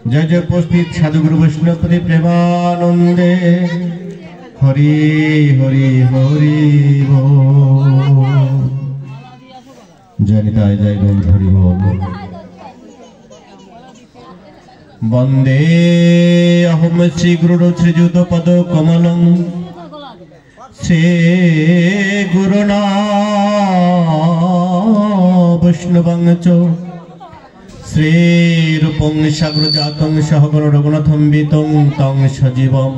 जय जय उपस्थित साधुगुरु वैष्णवपति प्रेमानंदे हरि हरि हरि बोल। जय निताय जय गौर हरि बोल। वंदे अहम श्री गुरु श्रीयुत पद कमलम श्री गुरुना वैष्णवं च श्री रूपं साग्रजातं सहगण रघुनाथं वितं तं सजीवं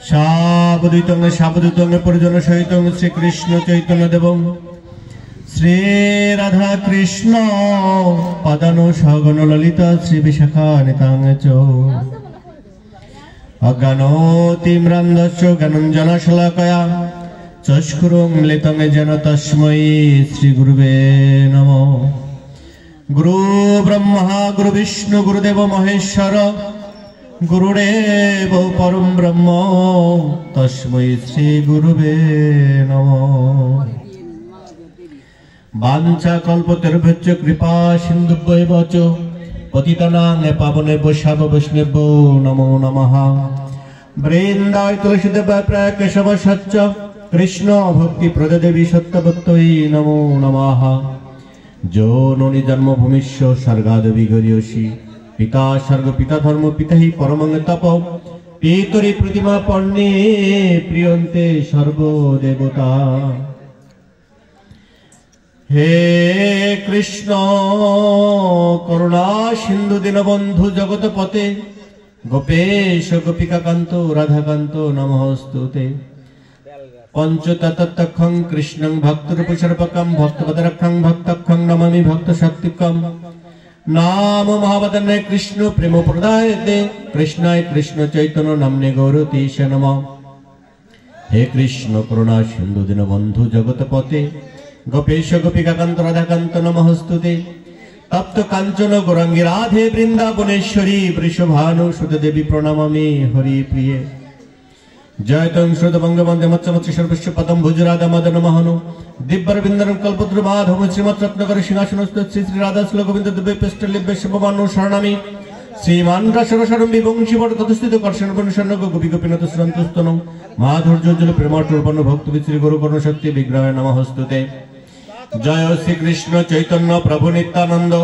सावधूतं सावधूतं परिजन सहितं श्री कृष्ण चैतन्य देवं श्री राधा कृष्ण पदानु सहगण ललिता श्री विशाखा नितां च अज्ञानतिम्रान्धस्य ज्ञानाञ्जनशलाकया चक्षुरुन्मिलितं येन तस्मै श्री गुरुवे नमः। गुरु ब्रह्मा गुरु विष्णु गुरुदेव महेश्वर गुरुदेव परम ब्रह्म तस्मै श्री गुरुवे नमः। वाञ्छा कल्पतरुभ्यश्च कृपा सिन्धुभ्यैव च पतितानां पावनेभ्यो वैष्णवेभ्यो नमो नमः। वृन्दाय तुलसीदेवाय प्राय केशव सच्च कृष्ण भक्ति प्रददेवी सत्यवत्यै नमो नमः। जो नोनि जन्मभूमिश्च स्वर्गादपि गरीयसी पिता स्वर्ग पिता धर्म पिता हि परमं तप पितरि प्रतिमा पर्णे प्रियन्ते सर्वदेवता। हे कृष्ण करुणा सिंधु दीनबंधु जगतपते गोपेश गोपिकाकान्तो राधाकान्तो नमोस्तुते। पंचतत्तखं कृष्णं भक्तरूपशर्पकं भक्तपदरक्षं भक्तखं नमामि भक्तशक्तिकं। नाम महावदने कृष्ण प्रेम प्रदायते कृष्णाय कृष्ण चैतन्य नाम्ने गौरतीश नमः। हे कृष्ण करुणा सिंधु दीनबंधु जगतपते गोपेश गोपिकाकान्त राधाकान्त नमोस्तुते। तप्त कांचन गौरांगी राधे वृंदावनेश्वरी वृषभानुसुते देवी प्रणमामि हरि प्रिये। जयतं श्रुत बंगवंदे मत्स्य सर्वस्य पदम भुजराधा मदन मोहन दिव्यरविंदरं कल्पतरु माधव श्रीमत् रत्नकर सिंहासनस्थ श्री श्री राधा श्री गोविंद दिव्य पिष्टलिव्य शिवमानु शरणामि। श्रीमान रसरसरं विवंशी वर तदस्थित कर्षण वंशन गोपी गोपीनाथ श्रन्तुस्तनं माधुर्योज्ज्वल प्रेमार्पण भक्त श्री गुरु कर्ण शक्ति विग्रह नमोस्तुते। जय श्री कृष्ण चैतन्य प्रभु नित्यानंद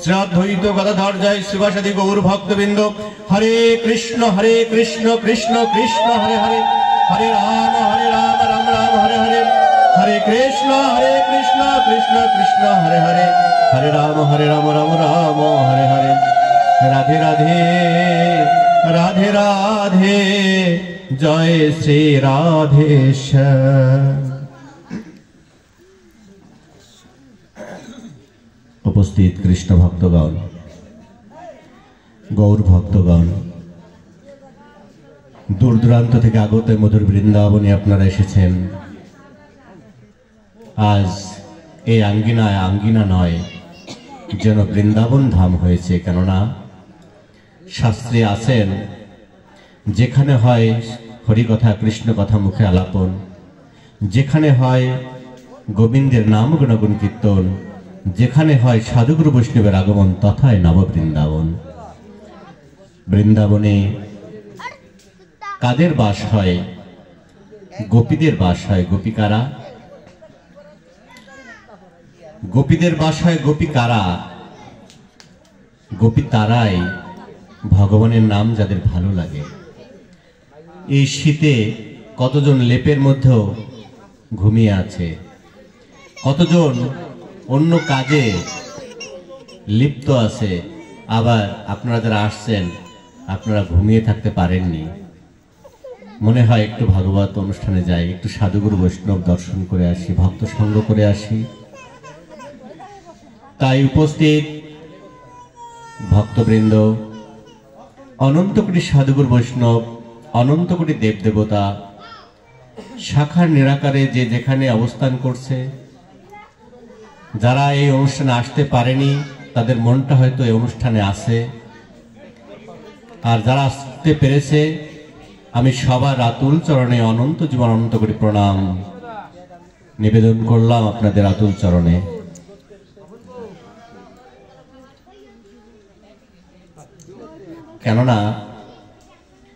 श्री अद्वैत गदाधर जय श्रीवासादि गौर भक्तवृंद। हरे कृष्ण कृष्ण कृष्ण हरे हरे हरे राम राम राम हरे हरे हरे कृष्ण कृष्ण कृष्ण हरे हरे हरे राम राम राम हरे हरे। राधे राधे राधे राधे जय श्री राधेश्वर। उपस्थित कृष्ण भक्तगण गौर भक्तगण दूर दूरान्त থেকে আগত মধুর বৃন্দাবনে আপনারা এসেছেন। আজ এই আঙ্গিনায় আঙ্গিনা নয় যেন বৃন্দাবন ধাম হয়েছে। কেননা শাস্ত্রে আছেন যেখানে হয় হরি কথা কৃষ্ণ কথা মুখে আলাপন, যেখানে হয় গোবিন্দের নাম গুণগুণ কীর্তন, যেখানে হয় সাধুগুরু বৈষ্ণবের আগমন তথায় নব বৃন্দাবন। বৃন্দাবনে কাদের বাস হয়? গোপীদের বাস হয়। গোপিকারা? গোপীদের বাস হয়। গোপিকারা? গোপী তারাই ভগবানের নাম যাদের ভালো লাগে। এই শীতে কতজন লেপের মধ্যেও ঘুমিয়ে আছে, কতজন অন্য কাজে লিপ্ত আছে। আবার আপনারা যারা আসছেন আপনারা ঘুমিয়ে থাকতে পারেননি, মনে হয় একটু ভাগবত অনুষ্ঠানে যাই, একটু সাধুগুরু বৈষ্ণব দর্শন করে আসি, ভক্ত সঙ্গ করে আসি। তাই উপস্থিত ভক্তবৃন্দ, অনন্ত কোটি সাধুগুরু বৈষ্ণব, অনন্ত কোটি দেবদেবতা শাখার নিরাকারে যে যেখানে অবস্থান করছে, যারা এই অনুষ্ঠানে আসতে পারেনি তাদের মনটা হয়তো এই অনুষ্ঠানে আছে, আর যারা আসতে পেরেছে আমি সবার আতুল চরণে অনন্ত জীবন অনন্ত কোটি প্রণাম নিবেদন করলাম আপনাদের আতুল চরণে। কেননা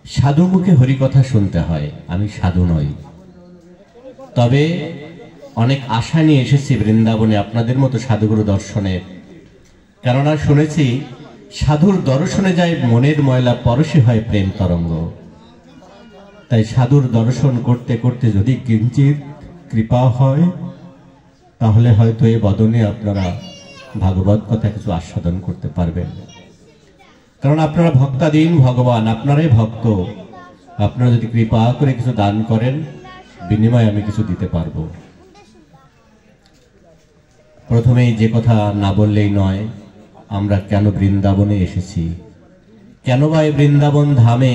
সাধু মুখে হরিকথা শুনতে হয়, আমি সাধু নই, তবে অনেক আশা নিয়ে এসেছি বৃন্দাবনে আপনাদের মতো সাধুগুরু দর্শনে। কেননা শুনেছি সাধুর দর্শনে যায় মনের ময়লা, পরশে হয় প্রেম তরঙ্গ। তাই সাধুর দর্শন করতে করতে যদি কিঞ্চিত কৃপা হয়, তাহলে হয়তো এই বদনে আপনারা ভাগবত কথা কিছু আস্বাদন করতে পারবেন। কারণ আপনারা ভক্তাধীন ভগবান, আপনারাই ভক্ত। আপনারা যদি কৃপা করে কিছু দান করেন, বিনিময়ে আমি কিছু দিতে পারবো। প্রথমেই যে কথা না বললেই নয়, আমরা কেন বৃন্দাবনে এসেছি, কেন বা এই বৃন্দাবন ধামে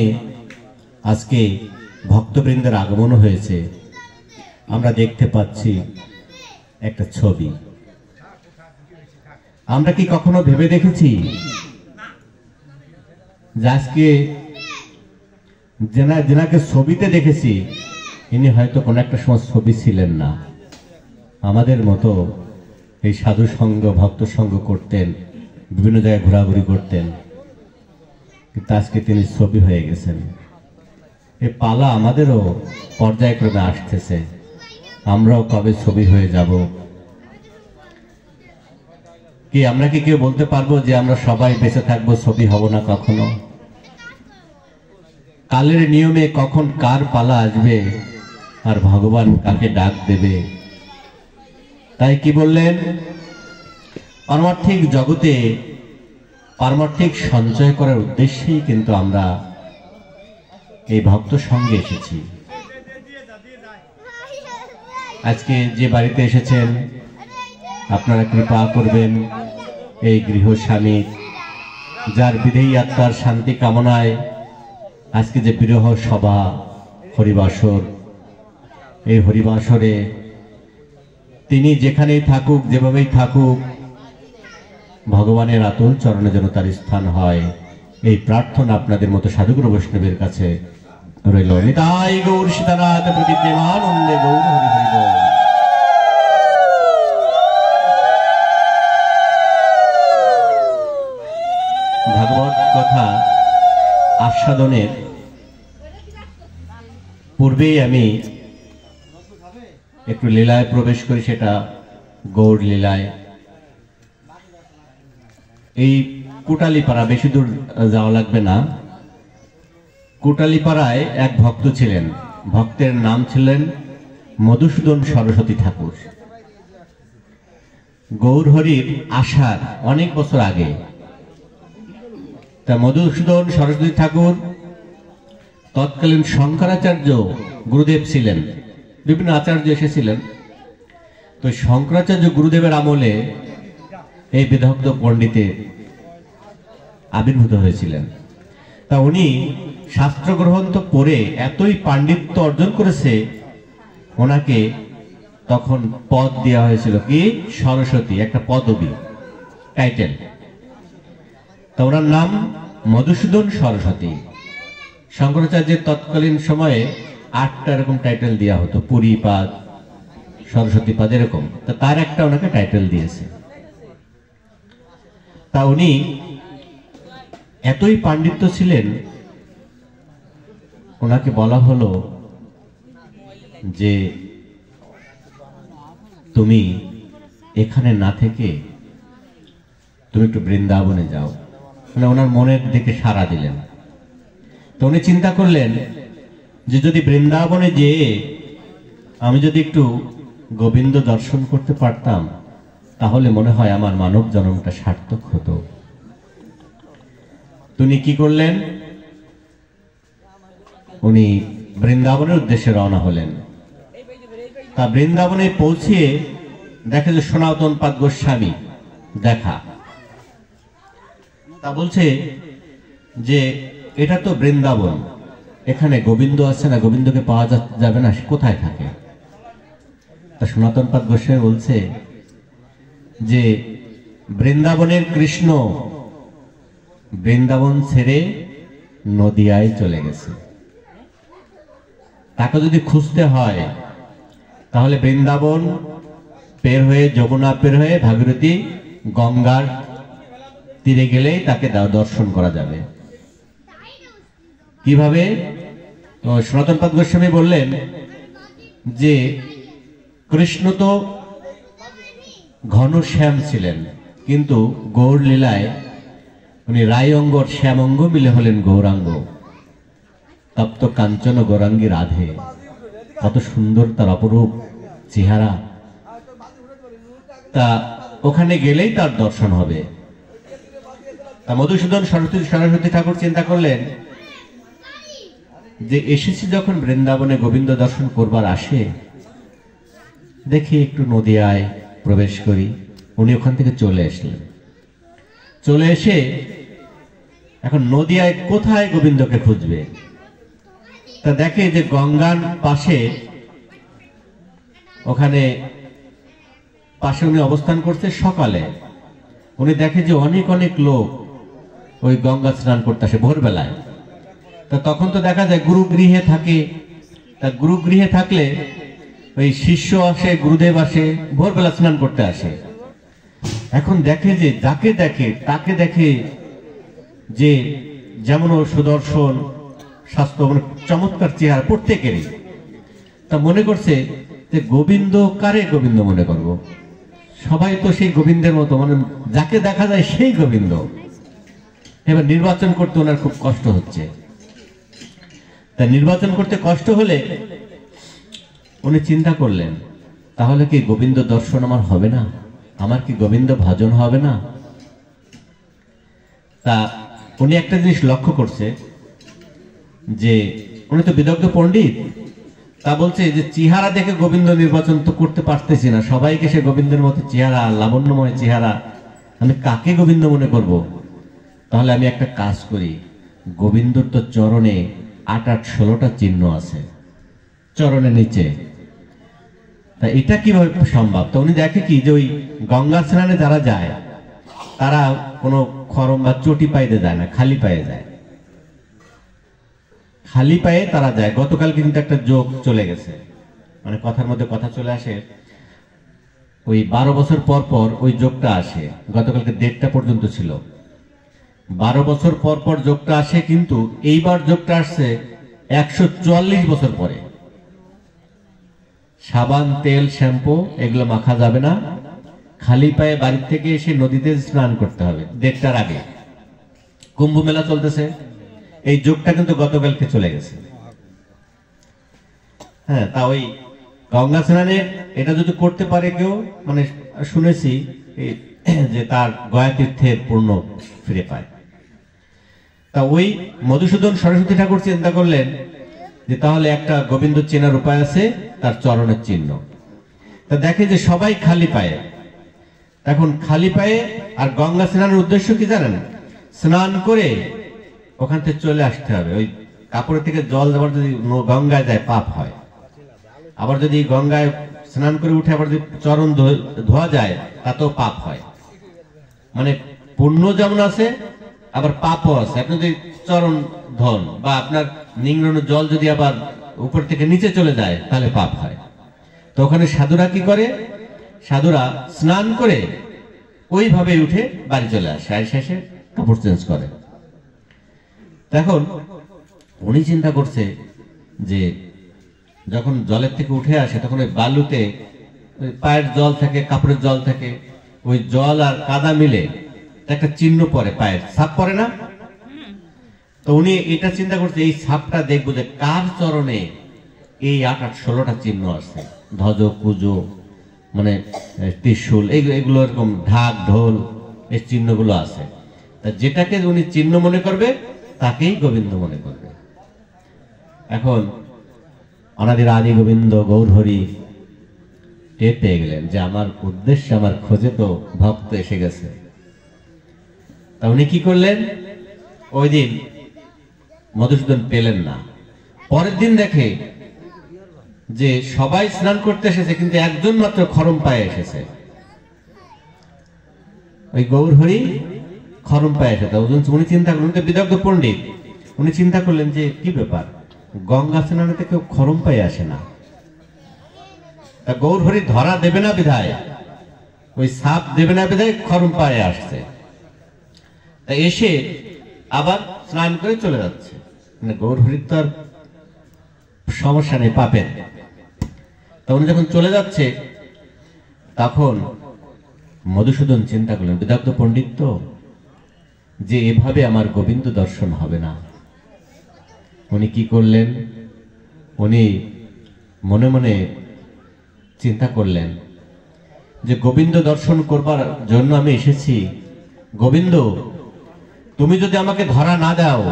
আজকে ভক্তবৃন্দের আগমন হয়েছে। আমরা দেখতে পাচ্ছি একটা ছবি। আমরা কি কখনো ভেবে দেখেছি যে আজকে যেনাকে ছবিতে দেখেছি, ইনি হয়তো কোনো একটা সময় ছবি ছিলেন না, আমাদের মতো এই সাধু সঙ্গ ভক্ত সঙ্গ করতেন, বিভিন্ন জায়গায় ঘোরাঘুরি করতেন, কিন্তু আজকে তিনি ছবি হয়ে গেছেন। এই পালা আমাদেরও পর্যায়ক্রমে আসতেছে, আমরাও কবে ছবি হয়ে যাব। কি আমরা কি কেউ বলতে পারবো যে আমরা সবাই বেঁচে থাকবো, ছবি হব না কখনো? কালের নিয়মে কখন কার পালা আসবে আর ভগবান কাকে ডাক দেবে। তাই কি বললেন, পারমার্থিক জগতে পারমার্থিক সঞ্চয় করার উদ্দেশ্যেই কিন্তু আমরা এই ভক্ত সঙ্গে এসেছি। আজকে যে বাড়িতে এসেছেন, আপনারা কৃপা করবেন এই গৃহস্বামী, যার বিধেয়ী আত্মার শান্তি কামনায় আজকে যে বিরহ সভা হরিবাসর, এই হরিবাসরে তিনি যেখানেই থাকুক, যেভাবেই থাকুক, ভগবানের আতুল চরণে যেন তার স্থান হয়, এই প্রার্থনা আপনাদের মতো সাধুগুরু বৈষ্ণবের কাছে রইল। নিতাই গৌর সীতানাথ প্রতি প্রেমানন্দে গৌর হরি হরি বল। ভাগবত কথা আস্বাদনের পূর্বেই আমি একটু লীলায় প্রবেশ করি, সেটা গৌর লীলায়। এই কুটালীপাড়া, বেশি দূর যাওয়া লাগবে না, কুটালীপাড়ায় এক ভক্ত ছিলেন। ভক্তের নাম ছিলেন মধুসূদন সরস্বতী ঠাকুর। গৌরহরির আসার অনেক বছর আগে তা মধুসূদন সরস্বতী ঠাকুর তৎকালীন শঙ্করাচার্য গুরুদেব ছিলেন, বিভিন্ন আচার্য এসেছিলেন। তো শঙ্করাচার্য গুরুদেবের আমলে এই বিদগ্ধ পণ্ডিতের আবির্ভূত হয়েছিলেন। তা উনি শাস্ত্র গ্রন্থ পড়ে এতই পাণ্ডিত্য অর্জন করেছে, ওনাকে তখন পদ দেওয়া হয়েছিল কি সরস্বতী, একটা পদবী, টাইটেল। তা ওনার নাম মধুসূদন সরস্বতী। শঙ্করাচার্যের তৎকালীন সময়ে 8টা এরকম টাইটেল দেওয়া হতো, পুরীপাদ, সরস্বতীপাদ এরকম। তা তার একটা ওনাকে টাইটেল দিয়েছে। তা উনি এতই পাণ্ডিত্য ছিলেন, ওনাকে বলা হলো যে তুমি এখানে না থেকে তুমি একটু বৃন্দাবনে যাও। মানে ওনার মনের দিকে সাড়া দিলেন। তো উনি চিন্তা করলেন যে যদি বৃন্দাবনে যেয়ে আমি যদি একটু গোবিন্দ দর্শন করতে পারতাম, তাহলে মনে হয় আমার মানব জন্মটা সার্থক হতো। উনি কি করলেন, উনি বৃন্দাবনের উদ্দেশ্যে রওনা হলেন। তা বৃন্দাবনে পৌঁছিয়ে দেখে যে সনাতন পাদ গোস্বামী দেখা। তা বলছে যে এটা তো বৃন্দাবন, এখানে গোবিন্দ আছে না, গোবিন্দকে পাওয়া যাবে না, সে কোথায় থাকে? তা সনাতন পাদ গোস্বামী বলছে যে বৃন্দাবনের কৃষ্ণ বৃন্দাবন ছেড়ে নদিয়ায় চলে গেছে। তাকে যদি খুঁজতে হয় তাহলে বৃন্দাবন পের হয়ে, যমুনা পের হয়ে, ভাগীরথী, গঙ্গার তীরে গেলেই তাকে দর্শন করা যাবে। কিভাবে? সনাতনপাদ গোস্বামী বললেন যে কৃষ্ণ তো ঘন শ্যাম ছিলেন, কিন্তু গৌর লীলায় উনি রায় অঙ্গর শ্যাম অঙ্গ মিলে হলেন গৌরাঙ্গ। তপ্ত কাঞ্চন গৌরাঙ্গী রাধে, কত সুন্দর তার অপরূপ চেহারা। তা ওখানে গেলেই তার দর্শন হবে। তা মধুসূদন সরস্বতী ঠাকুর চিন্তা করলেন যে এসেছি যখন বৃন্দাবনে গোবিন্দ দর্শন করবার আসে, দেখি একটু নদিয়ায় প্রবেশ করি। উনি ওখান থেকে চলে আসলেন। চলে এসে এখন নদিয়ায় কোথায় গোবিন্দকে খুঁজবে? তা দেখে যে গঙ্গার পাশে, ওখানে পাশে উনি অবস্থান করছে। সকালে উনি দেখে যে অনেক অনেক লোক ওই গঙ্গা স্নান করতে আসে ভোরবেলায়। তা তখন তো দেখা যায় গুরুগৃহে থাকে। তা গুরুগৃহে থাকলে ওই শিষ্য আসে, গুরুদেব আসে, ভোরবেলা স্নান করতে আসে। এখন দেখে যে যাকে দেখে তাকে দেখে যে যেমন ও সুদর্শন, স্বাস্থ্য, মানে চমৎকার চেহারা প্রত্যেকেরই। তা মনে করছে যে গোবিন্দ কারে গোবিন্দ মনে করব? সবাই তো সেই গোবিন্দের মতো, মানে যাকে দেখা যায় সেই গোবিন্দ। এবার নির্বাচন করতে ওনার খুব কষ্ট হচ্ছে। তা নির্বাচন করতে কষ্ট হলে উনি চিন্তা করলেন, তাহলে কি গোবিন্দ দর্শন আমার হবে না? আমার কি গোবিন্দ ভজন হবে না? তা উনি একটা জিনিস লক্ষ্য করছে যে উনি তো বিদগ্ধ পণ্ডিত। তা বলছে যে চেহারা দেখে গোবিন্দ নির্বাচন তো করতে পারতেছি না, সবাইকে সে গোবিন্দের মতো চেহারা, লাবণ্যময় চেহারা, আমি কাকে গোবিন্দ মনে করব? তাহলে আমি একটা কাজ করি, গোবিন্দর তো চরণে ৮-১৬টা চিহ্ন আছে চরণের নিচে। তা এটা কিভাবে সম্ভব? তো উনি দেখে কি যে ওই গঙ্গা স্নানে যারা যায় তারা কোনো খরম বা চটি পাইতে যায় না, খালি পায়ে যায়। খালি পায়ে তারা যায়। গতকাল কিন্তু একটা যোগ চলে গেছে, মানে কথার মধ্যে কথা চলে আসে। ওই 12 বছর পর পর ওই যোগটা আসে। গতকালকে ডেটটা পর্যন্ত ছিল, 12 বছর পর পর যোগটা আসে। কিন্তু এইবার যোগটা আসছে 144 বছর পরে। সাবান, তেল, শ্যাম্পু এগুলো মাখা যাবে না, খালি পায়ে বাড়ি থেকে এসে নদীতে স্নান করতে হবে। দেড়টার আগে কুম্ভ মেলা চলতেছে, এই যোগটা কিন্তু গতকালকে চলে গেছে। হ্যাঁ, তা ওই গঙ্গা স্নানে এটা যদি করতে পারে কেউ, মানে শুনেছি যে তার গয়া তীর্থের পূর্ণ ফিরে পায়। তা ওই মধুসূদন সরস্বতী ঠাকুর চিন্তা করলেন যে তাহলে একটা গোবিন্দ চেনার উপায় আছে, তার চরণের চিহ্ন। তা দেখে যে সবাই খালি পায়ে। এখন খালি পায়ে, আর গঙ্গা স্নানের উদ্দেশ্য কি জানেন? স্নান করে ওখান থেকে চলে আসতে হবে। ওই কাপড়ের থেকে জল আবার যদি গঙ্গায় যায় পাপ হয়, আবার যদি গঙ্গায় স্নান করে উঠে আবার যদি চরণ ধোয়া যায় তাতেও পাপ হয়। মানে পুণ্য যেমন আছে আবার পাপও আছে। আপনি যদি চরণ ধন বা আপনার নিংড়ানো জল যদি আবার উপর থেকে নিচে চলে যায় তাহলে পাপ হয়। তো ওখানে সাধুরা কি করে? সাধুরা স্নান করে ওইভাবে উঠে বাড়ি চলে আসে, আর শেষে কাপড় চেঞ্জ করে। এখন উনি চিন্তা করছে যে যখন জলের থেকে উঠে আসে তখন ওই বালুতে পায়ের জল থাকে, কাপড়ের জল থাকে, ওই জল আর কাদা মিলে একটা চিহ্ন পড়ে, পায়ের ছাপ পড়ে না? তো উনি এটা চিন্তা করছে, এই ছাপটা দেখবো যে কার চরণে এই ৮-১৬টা চিহ্ন আছে। ধ্বজ, কুজো, মানে ত্রিশূল, এগুলো এরকম ঢাক, ঢোল, এই চিহ্নগুলো আছে। তা যেটাকে উনি চিহ্ন মনে করবে তাকেই গোবিন্দ মনে করবে। এখন অনাদির আদি গোবিন্দ গৌরহরি টের পেয়ে গেলেন যে আমার উদ্দেশ্যে, আমার খোঁজে তো ভক্ত এসে গেছে। তা উনি কি করলেন? ওই দিন মধুসূদন পেলেন না। পরের দিন দেখে যে সবাই স্নান করতে এসেছে, কিন্তু একজন মাত্র খরম পায়ে এসেছে। ওই গৌরহরি খরম পায়ে এসেছে। উনি চিন্তা করলেন, তো বিদগ্ধ পণ্ডিত, উনি চিন্তা করলেন যে কি ব্যাপার, গঙ্গা স্নানেতে কেউ খরম পায়ে আসে না। তা গৌরহরি ধরা দেবে না বিধায়, ওই সাপ দেবে না বিধায় খরম পায়ে আসছে। তা এসে আবার স্নান করে চলে যাচ্ছে। মানে গৌরহরির তো আর সমস্যা নেই পাপের। তা উনি যখন চলে যাচ্ছে তখন মধুসূদন চিন্তা করলেন, বিদগ্ধ পণ্ডিত তো, যে এভাবে আমার গোবিন্দ দর্শন হবে না। উনি কি করলেন, উনি মনে মনে চিন্তা করলেন যে গোবিন্দ দর্শন করবার জন্য আমি এসেছি, গোবিন্দ তুমি যদি আমাকে ধরা না দাও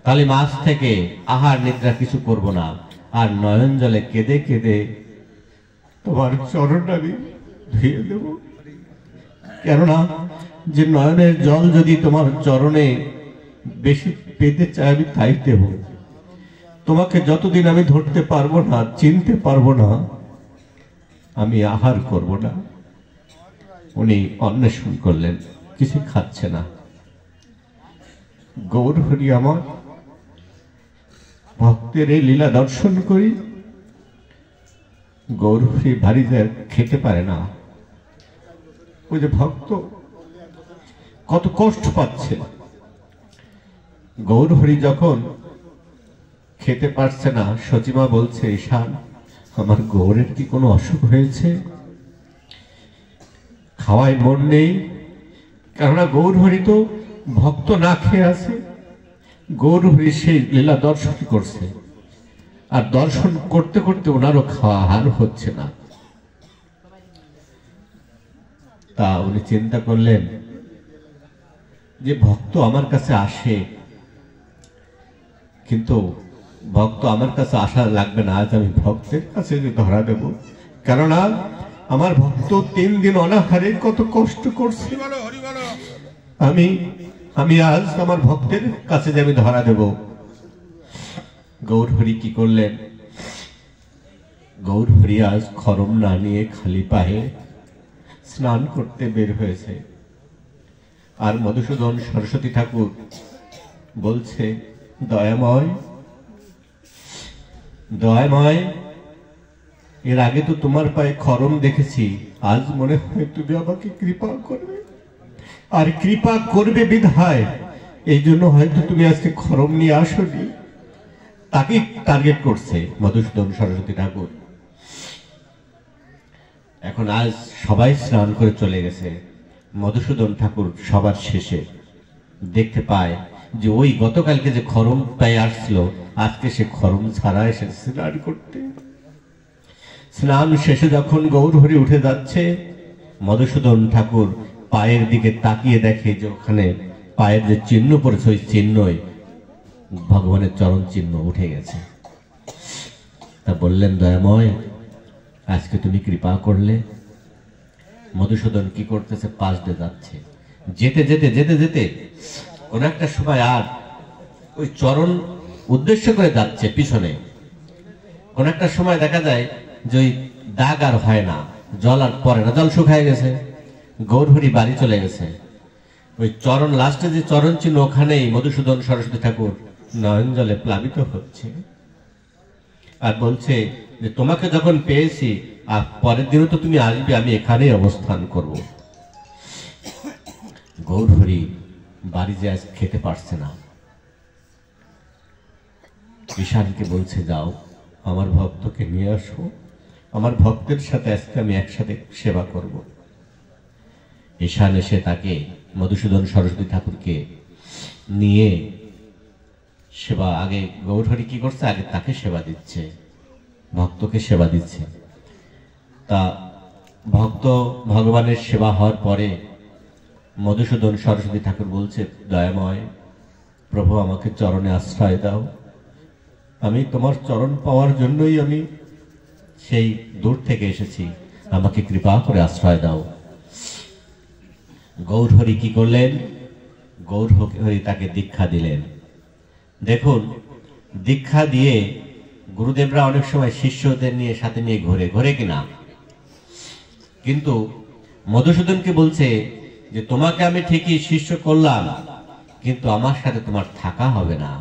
তাহলে মাছ থেকে আহার নিদ্রা কিছু করব না, আর নয়ন জলে কেঁদে কেঁদে তোমার চরণ আমি ধুয়ে দেব। কেননা যে নয়নের জল যদি তোমার চরণে বেশি পেতে চাই আমি তাই দেব। তোমাকে যতদিন আমি ধরতে পারবো না, চিনতে পারবো না, আমি আহার করব না। উনি অন্বেষণ করলেন, কিছু খাচ্ছে না। গৌরহরি আমার ভক্তের এই লীলা দর্শন করি। গৌরহরি বাড়িতে খেতে পারে না। ওই যে ভক্ত কত কষ্ট পাচ্ছে। গৌরহরি যখন খেতে পারছে না, সচিমা বলছে, ঈশান আমার গৌরের কি কোনো অসুখ হয়েছে? খাওয়ায় মন নেই, কেননা গৌরহরি তো ভক্ত না খেয়ে আছে। গৌরহরি সেই লীলা দর্শন করছে, আর দর্শন করতে করতে ওনারও খাওয়া আহার হচ্ছে না। তা উনি চিন্তা করলেন যে ভক্ত আমার কাছে আসে, কিন্তু ভক্ত আমার কাছে আসা লাগবে না, আজ আমি ভক্তের কাছে ধরা দেব। কেননা আমার ভক্ত 3 দিন অনাহারে কত কষ্ট করছে, আমি আজ আমার ভক্তের কাছে যে আমি ধরা দেব। গৌরহরি কি করলেন, গৌরহরি আজ খরম না নিয়ে খালি পায়ে স্নান করতে বের হয়েছে। আর মধুসূদন সরস্বতী ঠাকুর বলছে, দয়াময় দয়াময়, এর আগে তো তোমার পায়ে খরম দেখেছি, আজ মনে হয় তুমি আমাকে কৃপা করবে। আর কৃপা করবে বিধায় এই জন্য হয়তো তুমি আজকে খরম নিয়ে আসনি। তাকে টার্গেট করছে মধুসূদন সরস্বতী ঠাকুর। এখন আজ সবাই স্নান করে চলে গেছে। মধুসূদন ঠাকুর সবার শেষে দেখতে পায় যে ওই গতকালকে যে খরম পায়ে আসছিল, আজকে সে খরম ছাড়া এসেছে স্নান করতে। স্নান শেষে যখন গৌরহরি উঠে যাচ্ছে, মধুসূদন ঠাকুর পায়ের দিকে তাকিয়ে দেখে যে ওখানে পায়ের যে চিহ্ন পড়েছে, ওই চিহ্নই ভগবানের চরণ চিহ্ন উঠে গেছে। তা বললেন, দয়াময় আজকে তুমি কৃপা করলে। মধুসূদন কি করতেছে, পাশ দিয়ে যাচ্ছে। যেতে যেতে যেতে যেতে কোন একটা সময় আর ওই চরণ উদ্দেশ্য করে যাচ্ছে পিছনে। কোন একটা সময় দেখা যায় যে ওই দাগ আর হয় না, জল আর পড়ে না, জল শুকায় গেছে। গৌরহরি বাড়ি চলে গেছে। ওই চরণ লাস্টে যে চরণ চিহ্ন, ওখানেই মধুসূদন সরস্বতী ঠাকুর নয়ন জলে প্লাবিত হচ্ছে আর বলছে যে তোমাকে যখন পেয়েছি, আর পরের দিনও তো তুমি আসবে, আমি এখানেই অবস্থান করব। গৌরহরি বাড়ি যে আজ খেতে পারছে না, ঈশানকে বলছে, যাও আমার ভক্তকে নিয়ে আসো, আমার ভক্তের সাথে আজকে আমি একসাথে সেবা করব। ঈশান এসে তাকে মধুসূদন সরস্বতী ঠাকুরকে নিয়ে সেবা, আগে গৌরহরি কি করছে, আগে তাকে সেবা দিচ্ছে, ভক্তকে সেবা দিচ্ছে। তা ভক্ত ভগবানের সেবা হওয়ার পরে মধুসূদন সরস্বতী ঠাকুর বলছে, দয়াময় প্রভু আমাকে চরণে আশ্রয় দাও, আমি তোমার চরণ পাওয়ার জন্যই আমি সেই দূর থেকে এসেছি, আমাকে কৃপা করে আশ্রয় দাও। গৌরহরি কি করলেন, গৌরহরি তাকে দীক্ষা দিলেন। দেখুন, দীক্ষা দিয়ে গুরুদেবরা অনেক সময় শিষ্যদের নিয়ে সাথে নিয়ে ঘোরে, ঘোরে কিনা, কিন্তু মধুসূদনকে বলছে যে তোমাকে আমি ঠিকই শিষ্য করলাম, কিন্তু আমার সাথে তোমার থাকা হবে না।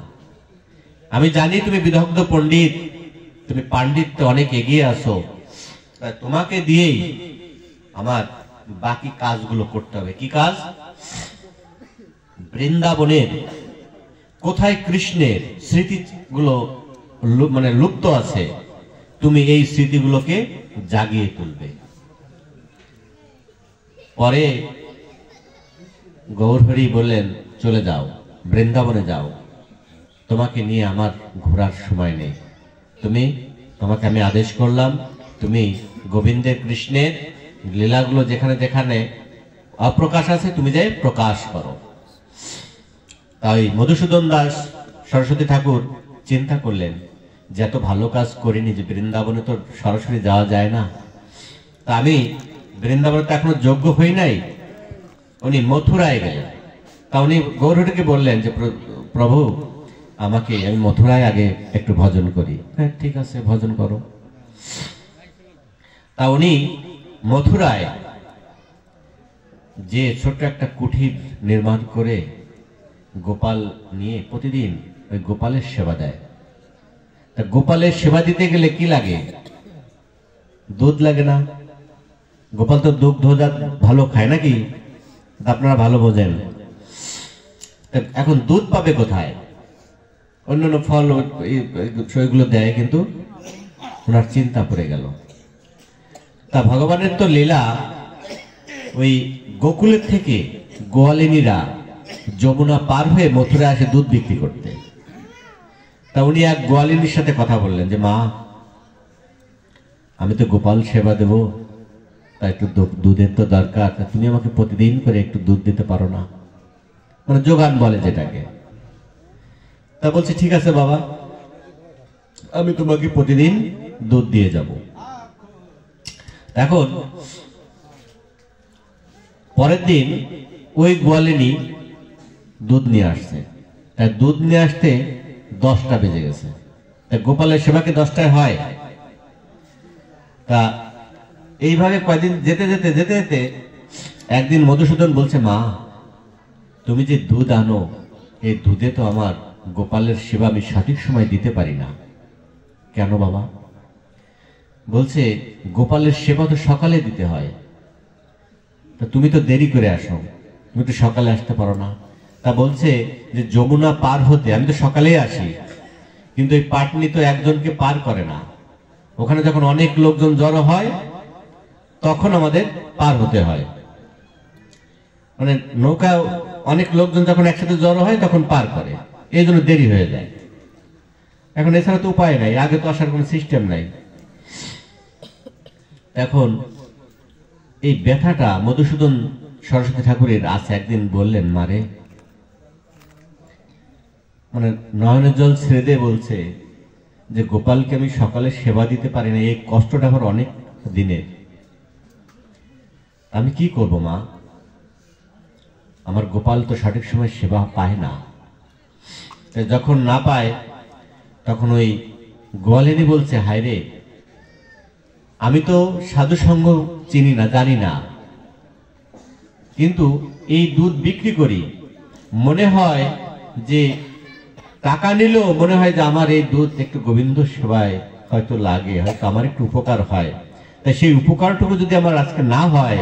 আমি জানি তুমি বিদগ্ধ পণ্ডিত, তুমি পাণ্ডিত্যে অনেক এগিয়ে আসো, তোমাকে দিয়েই আমার বাকি কাজগুলো করতে হবে। কি কাজ? বৃন্দাবনের কোথায় কৃষ্ণের স্মৃতিগুলো মানে লুপ্ত আছে, তুমি এই স্মৃতিগুলোকে জাগিয়ে তুলবে। পরে গৌরহরি বললেন, চলে যাও, বৃন্দাবনে যাও, তোমাকে নিয়ে আমার ঘোরার সময় নেই। তোমাকে আমি আদেশ করলাম, তুমি গোবিন্দের কৃষ্ণের লীলাগুলো যেখানে যেখানে অপ্রকাশ আছে তুমি যে প্রকাশ করো। তাই মধুসূদন দাস সরস্বতী ঠাকুর চিন্তা করলেন যে এত ভালো কাজ করিনি, যে বৃন্দাবনে তো সরাসরি যাওয়া যায় না, তা আমি বৃন্দাবনে তো এখনো যোগ্য হই নাই। উনি মথুরায় গেলেন। তা উনি গৌরহরিকে বললেন যে প্রভু, আমি মথুরায় আগে একটু ভজন করি। হ্যাঁ ঠিক আছে, ভজন করো। তা উনি মথুরায় যে ছোট্ট একটা কুঠির নির্মাণ করে গোপাল নিয়ে প্রতিদিন ওই গোপালের সেবা দেয়। তা গোপালের সেবা দিতে গেলে কি লাগে? দুধ লাগে না? গোপাল তো দুগ্ধ ভালো খায় নাকি? আপনারা ভালো বোঝেন। এখন দুধ পাবে কোথায়? অন্যান্য ফল সেগুলো দেয়, কিন্তু ওনার চিন্তা পড়ে গেল। তা ভগবানের তো লীলা, ওই গোকুলের থেকে গোয়ালিনীরা যমুনা পার হয়ে মথুরা আসে দুধ বিক্রি করতে। তা উনি এক গোয়ালিনীর সাথে কথা বললেন যে মা, আমি তো গোপাল সেবা দেব, তা একটু দুধের তো দরকার, তুমি আমাকে প্রতিদিন করে একটু দুধ দিতে পারো না? মানে যোগান বলে যেটাকে। তা বলছে ঠিক আছে বাবা, আমি তোমাকে প্রতিদিন দুধ দিয়ে যাব। এখন পরের দিন ওই গোয়ালিনী দুধ নিয়ে আসছে। তাই দুধ নিয়ে আসতে 10টা বেজে গেছে। তাই গোপালের সেবা কি 10টায় হয়? তা এইভাবে কয়েকদিন যেতে যেতে যেতে যেতে একদিন মধুসূদন বলছে, মা তুমি যে দুধ আনো, এই দুধে তো আমার গোপালের সেবা আমি সঠিক সময় দিতে পারি না। কেন বাবা? বলছে গোপালের সেবা তো সকালে দিতে হয়, তা তুমি তো দেরি করে আসো, তুমি তো সকালে আসতে পারো না। তা বলছে যে যমুনা পার হতে আমি তো সকালেই আসি, কিন্তু এই পাটনি তো একজনকে পার করে না। ওখানে যখন অনেক লোকজন জড়ো হয় তখন আমাদের পার হতে হয়। মানে নৌকা অনেক লোকজন যখন একসাথে জড়ো হয় তখন পার করে, এই জন্য দেরি হয়ে যায়। এখন এছাড়া তো উপায় নাই, আগে তো আসার কোনো সিস্টেম নাই। এখন এই ব্যথাটা মধুসূদন সরস্বতী ঠাকুরের আছে। একদিন বললেন, মারে মানে নয়নের জল ছেড়ে দিয়ে বলছে যে গোপালকে আমি সকালে সেবা দিতে পারি না, এই কষ্টটা আমার অনেক দিনের, আমি কি করব মা? আমার গোপাল তো সঠিক সময় সেবা পায় না। যখন না পায় তখন ওই গোয়ালিনী বলছে, হায় রে, আমি তো সাধু সঙ্গ চিনি না, জানি না, কিন্তু এই দুধ বিক্রি করি, মনে হয় যে টাকা নিলেও মনে হয় যে আমার এই দুধ একটু গোবিন্দ সেবায় হয়তো লাগে, হয়তো আমার একটু উপকার হয়। তাই সেই উপকারটুকু যদি আমার আজকে না হয়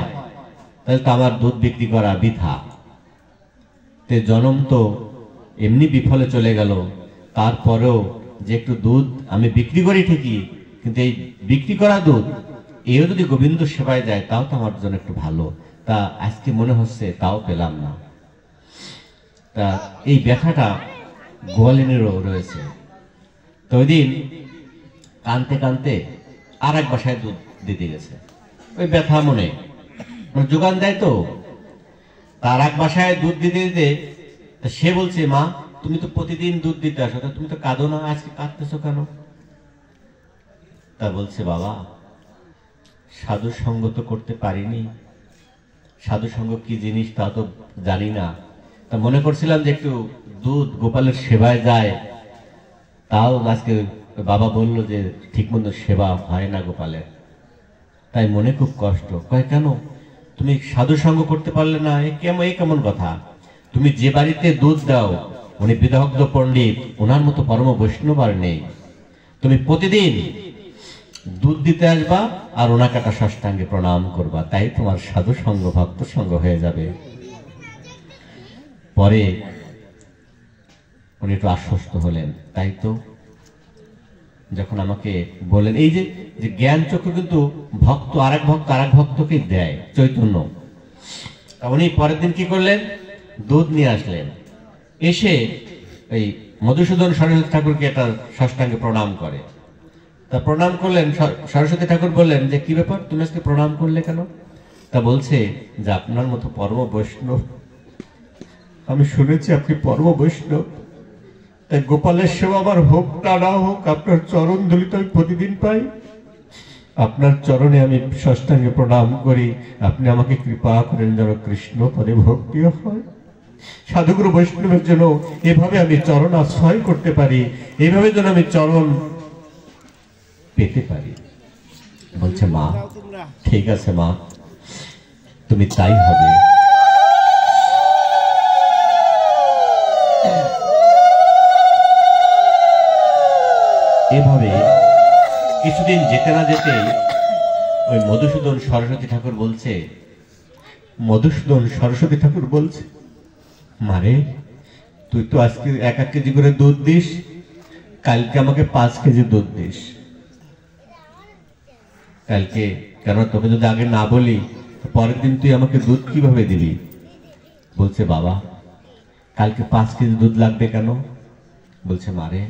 তাহলে তো আমার দুধ বিক্রি করা বৃথা। জনম তো এমনি বিফলে চলে গেল, তারপরেও যে একটু দুধ আমি বিক্রি করি ঠিকই, কিন্তু এই বিক্রি করা দুধ এও যদি গোবিন্দ সেবায় যায় তাও তো আমার জন্য একটু ভালো। তা আজকে মনে হচ্ছে তাও পেলাম না। তা এই ব্যথাটা গোয়ালিনীরও রয়েছে। তো ওই দিন কানতে কানতে আর এক বাসায় দুধ দিতে গেছে, ওই ব্যথা মনে যোগান দেয় তো। তার এক বাসায় দুধ দিতে দিতে সে বলছে, মা তুমি তো প্রতিদিন দুধ দিতে আসো, তুমি তো কাঁদো না, আজকে কাঁদতেছো কেন? তা বলছে, বাবা সাধু সঙ্গ তো করতে পারিনি, সাধু সঙ্গ কি জিনিস তা তো জানি না। তা মনে করছিলাম যে একটু দুধ গোপালের সেবায় যায়, তাও আজকে বাবা বললো যে ঠিকমতো সেবা হয় না গোপালের, তাই মনে খুব কষ্ট। কয় কেন? তুমি সাধু সঙ্গ করতে পারলে না? এই কেমন কথা? তুমি যে বাড়িতে দুধ দাও উনি বিদগ্ধ পণ্ডিত, ওনার মতো পরম বৈষ্ণব আর নেই। তুমি প্রতিদিন দুধ দিতে আসবা আর ওনাকে একটা সাষ্টাঙ্গে প্রণাম করবা, তাই তোমার সাধু সঙ্গ ভক্ত সঙ্গ হয়ে যাবে। পরে উনি একটু আশ্বস্ত হলেন, তাই তো যখন আমাকে বললেন, এই যে জ্ঞান চক্ষু কিন্তু ভক্ত আরেক ভক্তকে দেয় চৈতন্য। উনি পরের দিন কি করলেন, দুধ নিয়ে আসলেন, এসে এই মধুসূদন সরস্বতী ঠাকুরকে একটা সাষ্টাঙ্গে প্রণাম করে। তা প্রণাম করলেন, সরস্বতী ঠাকুর বললেন যে কি ব্যাপার, তুমি আজকে প্রণাম করলে কেন? তা বলছে যে আপনার মতো পরম বৈষ্ণব, আমি শুনেছি আপনি পরম বৈষ্ণব, তাই গোপালের সেবা আমার হোক না না হোক, আপনার চরণ ধুলি তো আমি প্রতিদিন পাই, আপনার চরণে আমি সাষ্টাঙ্গে প্রণাম করি, আপনি আমাকে কৃপা করেন যেন কৃষ্ণ পদে ভক্তি হয়। সাধুগুরু বৈষ্ণবের জন্য এভাবে আমি চরণ আশ্রয় করতে পারি, এইভাবে যেন আমি চরণ পেতে পারি। বলছে মা, ঠিক আছে মা, তুমি তাই হবে। এভাবে কিছুদিন যেতে না যেতে ওই মধুসূদন সরস্বতী ঠাকুর বলছে, মারে তুই তো আজকে 1 কেজি করে দুধ দিস, কালকে আমাকে 5 কেজি দুধ দিস। কালকে কেন, তোকে যদি আগে না বলি পরের দিন তুই আমাকে দুধ কিভাবে দিবি? বলছে বাবা, কালকে 5 কেজি দুধ লাগবে কেন? বলছে মারে,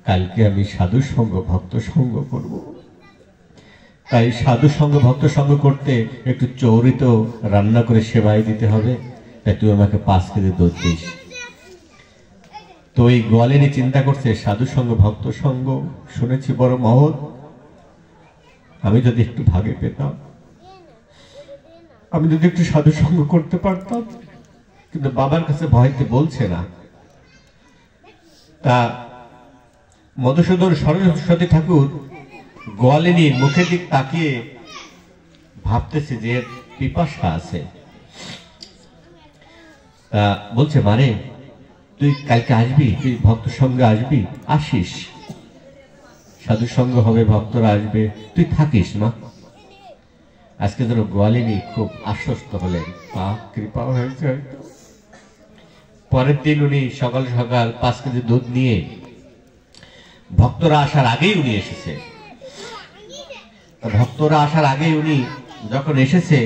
কালকে আমি সাধু সঙ্গ ভক্ত সঙ্গ করব, তাই সাধু সঙ্গ ভক্ত সঙ্গ করতে একটু চৌরি তো রান্না করে সেবাই দিতে হবে, তাই তুই আমাকে 5 কেজি দুধ দিস। তো এই গোয়ালিনী চিন্তা করছে, সাধু সঙ্গ ভক্ত সঙ্গ শুনেছি বড় মহৎ, আমি যদি একটু ভাগে পেতাম, আমি যদি একটু সাধু সঙ্গ করতে পারতাম। কিন্তু বাবার কাছে ভয়তে বলছে না। তা মধুসূদন সরস্বতী ঠাকুর গোয়ালিনীর মুখের দিক তাকিয়ে ভাবতেছে যে পিপাসা আছে। তা বলছে মারে, তুই কালকে আসবি, তুই ভক্ত সঙ্গে আসবি, আসিস, সাধু সঙ্গ হবে, ভক্তরা আসবে, তুই থাকিস মা। আজকে যেন গোয়ালিনী খুব আশ্বস্ত হলেন, মা কৃপা হয়েছে। পরের দিন উনি সকাল সকাল 5 কেজি দুধ নিয়ে, ভক্তরা আসার আগেই উনি এসেছে। ভক্তরা আসার আগেই উনি যখন এসেছে,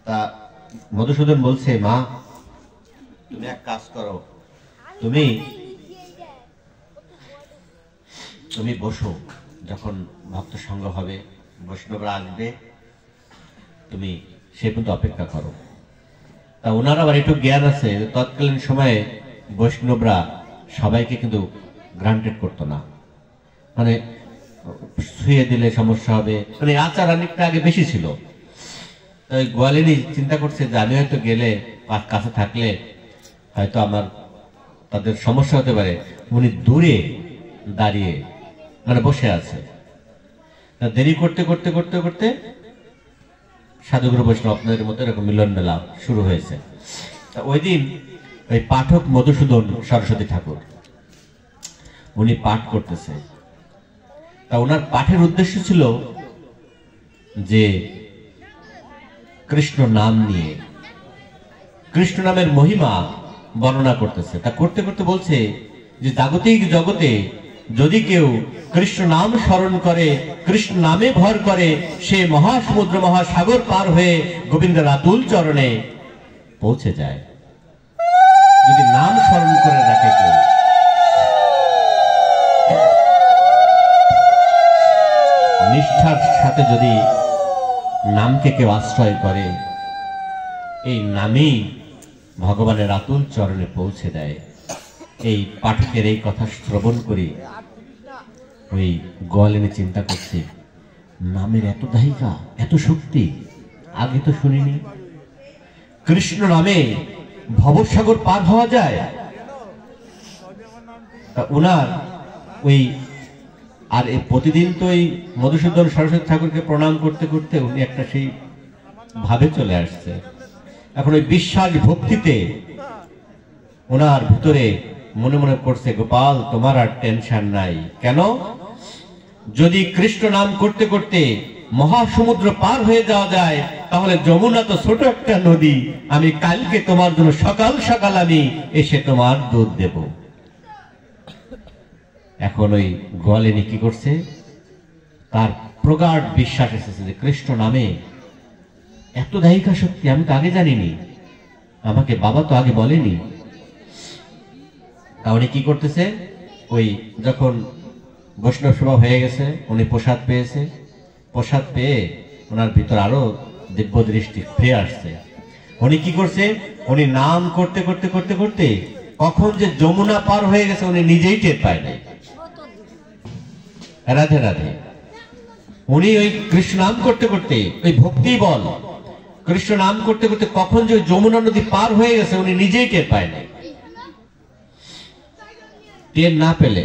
তা মধুসূদন বলছে, মা তুমি এক কাজ করো, তুমি বসো, যখন ভক্ত সঙ্গ হবে, বৈষ্ণবরা আসবে, তুমি সে পর্যন্ত অপেক্ষা করো। তা ওনার আবার একটু জ্ঞান আছে, তৎকালীন সময়ে বৈষ্ণবরা সবাইকে কিন্তু গ্রান্টেড করতো না, মানে শুয়ে দিলে সমস্যা হবে, মানে আচার অনেকটা আগে বেশি ছিল। তাই গোয়ালিনী চিন্তা করছে যে আমি হয়তো গেলে, কাছে থাকলে হয়তো আমার তাদের সমস্যা হতে পারে। উনি দূরে দাঁড়িয়ে মানে বসে আছে। দেরি করতে করতে করতে করতে সাধুগুরু বৈষ্ণব আপনাদের মতো এরকম মিলন মেলা শুরু হয়েছে। ওই দিন ওই পাঠক মধুসূদন সরস্বতী ঠাকুর উনি পাঠ করতেছে। তা ওনার পাঠের উদ্দেশ্য ছিল যে কৃষ্ণ নাম নিয়ে, কৃষ্ণ নামের মহিমা বর্ণনা করতেছে। তা করতে করতে বলছে যে জাগতিক জগতে যদি কেউ কৃষ্ণ নাম স্মরণ করে, কৃষ্ণ নামে ভর করে, সে মহাসমুদ্র মহাসাগর পার হয়ে গোবিন্দের আতুল চরণে পৌঁছে যায়। যদি নাম স্মরণ করে রাখে কেউ, নিষ্ঠার সাথে যদি নামকে কেউ আশ্রয় করে, এই নামেই ভগবানের আতুল চরণে পৌঁছে দেয়। এই পাঠকের এই কথা শ্রবণ করি ওই গোয়ালিনী চিন্তা করছে, নামের এত দাহিকা, এত শক্তি, আগে তো শুনিনি। কৃষ্ণ নামে ভবসাগর পার হওয়া যায়। ওনার ওই আর প্রতিদিন তো এই মধুসূদন সরস্বতী ঠাকুরকে প্রণাম করতে করতে উনি একটা সেই ভাবে চলে আসছে। এখন ওই বিশ্বাস ভক্তিতে ওনার ভিতরে মনে মনে পড়ছে, গোপাল তোমার আর টেনশন নাই। কেন? যদি কৃষ্ণ নাম করতে করতে মহাসমুদ্র পার হয়ে যাওয়া যায়, তাহলে যমুনা তো ছোট একটা নদী, আমি কালকে তোমার জন্য সকাল সকাল আমি এসে তোমার দুধ দেব। এখন ওই গোয়ালিনী কি করছে, তার প্রগাঢ় বিশ্বাস এসেছে যে কৃষ্ণ নামে এত দায়িকা শক্তি, আমি তো আগে জানিনি, আমাকে বাবা তো আগে বলেনি। তাহলে কি করতেছে, ওই যখন বৈষ্ণব সভা হয়ে গেছে, উনি প্রসাদ পেয়েছে, প্রসাদ পেয়ে ওনার ভিতর আরো দিব্য দৃষ্টি ফিরে আসছে। উনি কি করছে, উনি নাম করতে করতে করতে করতে কখন যে যমুনা পার হয়ে গেছে উনি নিজেই টের পায় নাই। রাধে রাধে। উনি ওই কৃষ্ণ নাম করতে করতে, ওই ভক্তি বল কৃষ্ণ নাম করতে করতে কখন যে যমুনা নদী পার হয়ে গেছে উনি নিজেই টের পায় নাই। টের না পেলে